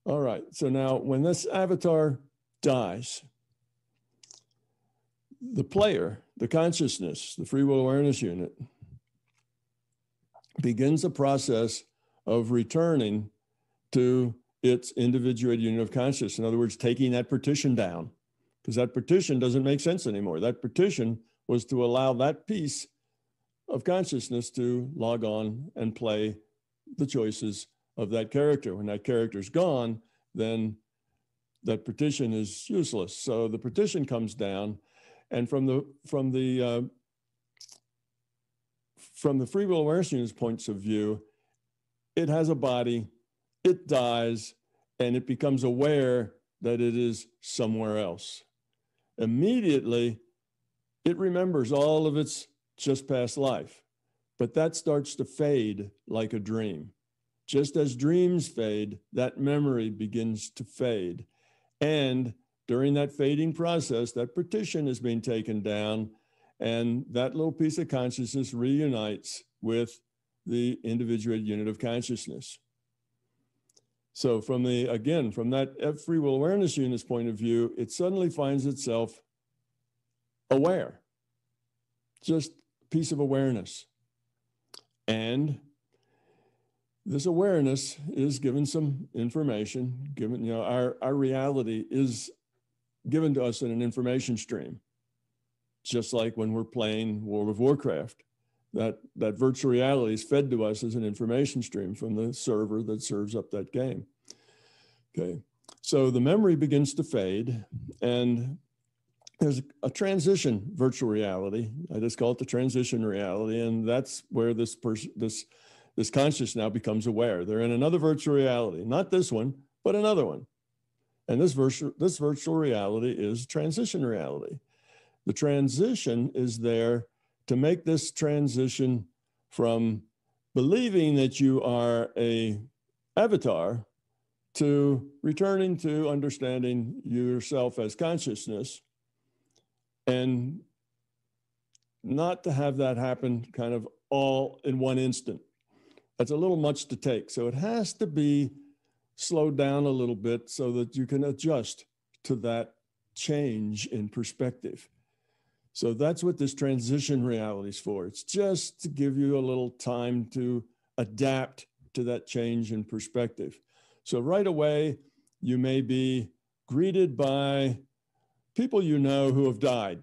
All right. So now when this avatar dies, the player, the consciousness, the free will awareness unit, begins a process of returning to its individuated unit of consciousness. In other words, taking that partition down, because that partition doesn't make sense anymore. That partition was to allow that piece of consciousness to log on and play the choices of that character. When that character's gone, then that partition is useless. So the partition comes down, and from the free will awareness unit's points of view, it has a body, it dies, and it becomes aware that it is somewhere else. Immediately, it remembers all of its just past life, but that starts to fade like a dream. Just as dreams fade, that memory begins to fade. And during that fading process, that partition is being taken down, and that little piece of consciousness reunites with the individuated unit of consciousness. So from that free will awareness unit's point of view, it suddenly finds itself aware, just a piece of awareness. And this awareness is given some information, given, our reality is given to us in an information stream, just like when we're playing World of Warcraft. That virtual reality is fed to us as an information stream from the server that serves up that game. Okay, so the memory begins to fade, and there's a transition virtual reality. I just call it the transition reality, and that's where this conscious now becomes aware. They're in another virtual reality, not this one, but another one. And this virtual reality is transition reality. The transition is there to make this transition from believing that you are a avatar to returning to understanding yourself as consciousness, and not to have that happen kind of all in one instant. That's a little much to take. So it has to be slowed down a little bit so that you can adjust to that change in perspective. So that's what this transition reality is for. It's just to give you a little time to adapt to that change in perspective. So right away, you may be greeted by people you know who have died.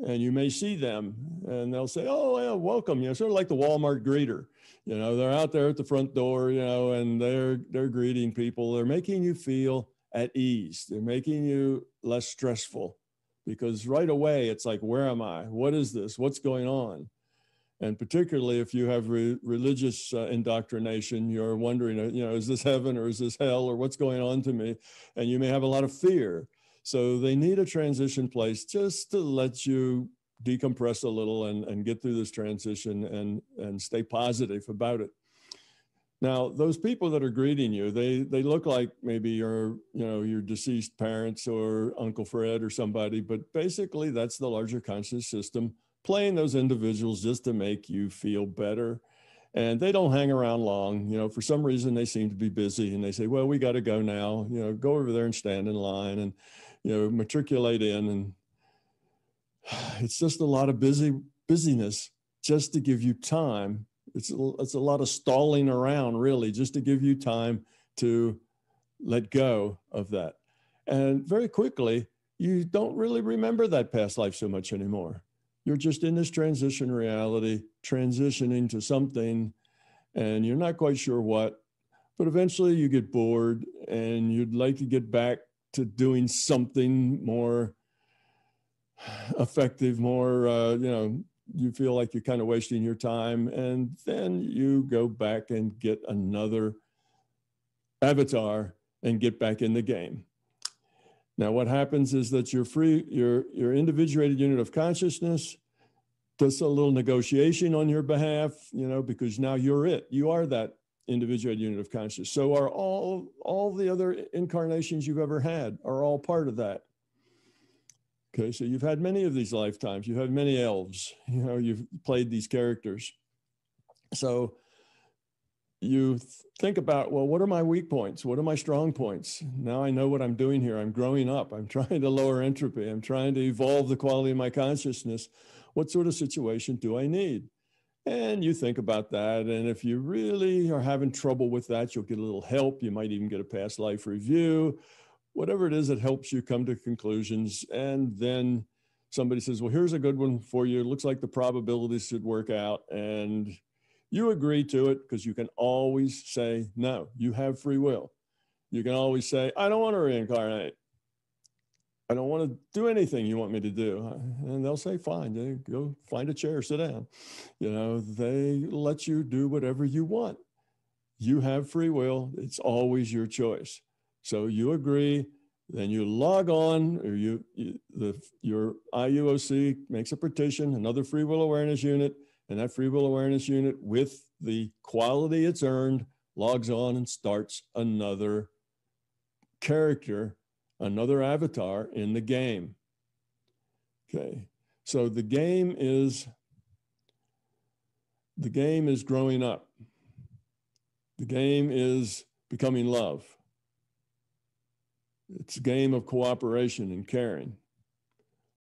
And you may see them and they'll say, oh, yeah, welcome. Sort of like the Walmart greeter. They're out there at the front door, and they're greeting people. They're making you feel at ease. They're making you less stressful, because right away it's like, where am I? What is this? What's going on? And particularly if you have religious indoctrination, you're wondering, is this heaven or is this hell, or what's going on to me? And you may have a lot of fear. So they need a transition place just to let you decompress a little and get through this transition and stay positive about it. Now, those people that are greeting you, they look like maybe your deceased parents or Uncle Fred or somebody, but basically that's the larger conscious system playing those individuals just to make you feel better. And they don't hang around long. For some reason they seem to be busy, and they say, well, we got to go now, go over there and stand in line and, matriculate in. And it's just a lot of busyness just to give you time. It's a lot of stalling around, really, just to give you time to let go of that. And very quickly, you don't really remember that past life so much anymore. You're just in this transition reality, transitioning to something, and you're not quite sure what, but eventually you get bored and you'd like to get back to doing something more effective, more, you feel like you're kind of wasting your time, and then you go back and get another avatar and get back in the game. Now, what happens is that your individuated unit of consciousness does a little negotiation on your behalf, because now you're it. You are that individuated unit of consciousness. So are all the other incarnations you've ever had are all part of that. Okay, so you've had many of these lifetimes. You've had many elves. You've played these characters. So you think about, well, what are my weak points? What are my strong points? Now I know what I'm doing here. I'm growing up. I'm trying to lower entropy. I'm trying to evolve the quality of my consciousness. What sort of situation do I need? And you think about that. And if you really are having trouble with that, you'll get a little help. You might even get a past life review, whatever it is that helps you come to conclusions. And then somebody says, well, here's a good one for you. It looks like the probabilities should work out. And you agree to it because you can always say no. You have free will. You can always say, I don't want to reincarnate. I don't want to do anything you want me to do. And they'll say, fine, go find a chair, sit down. You know, they let you do whatever you want. You have free will. It's always your choice. So you agree, then you log on, or your IUOC makes a petition, another free will awareness unit, and that free will awareness unit, with the quality it's earned, logs on and starts another character, another avatar in the game. Okay, so the game is growing up. The game is becoming love. It's a game of cooperation and caring.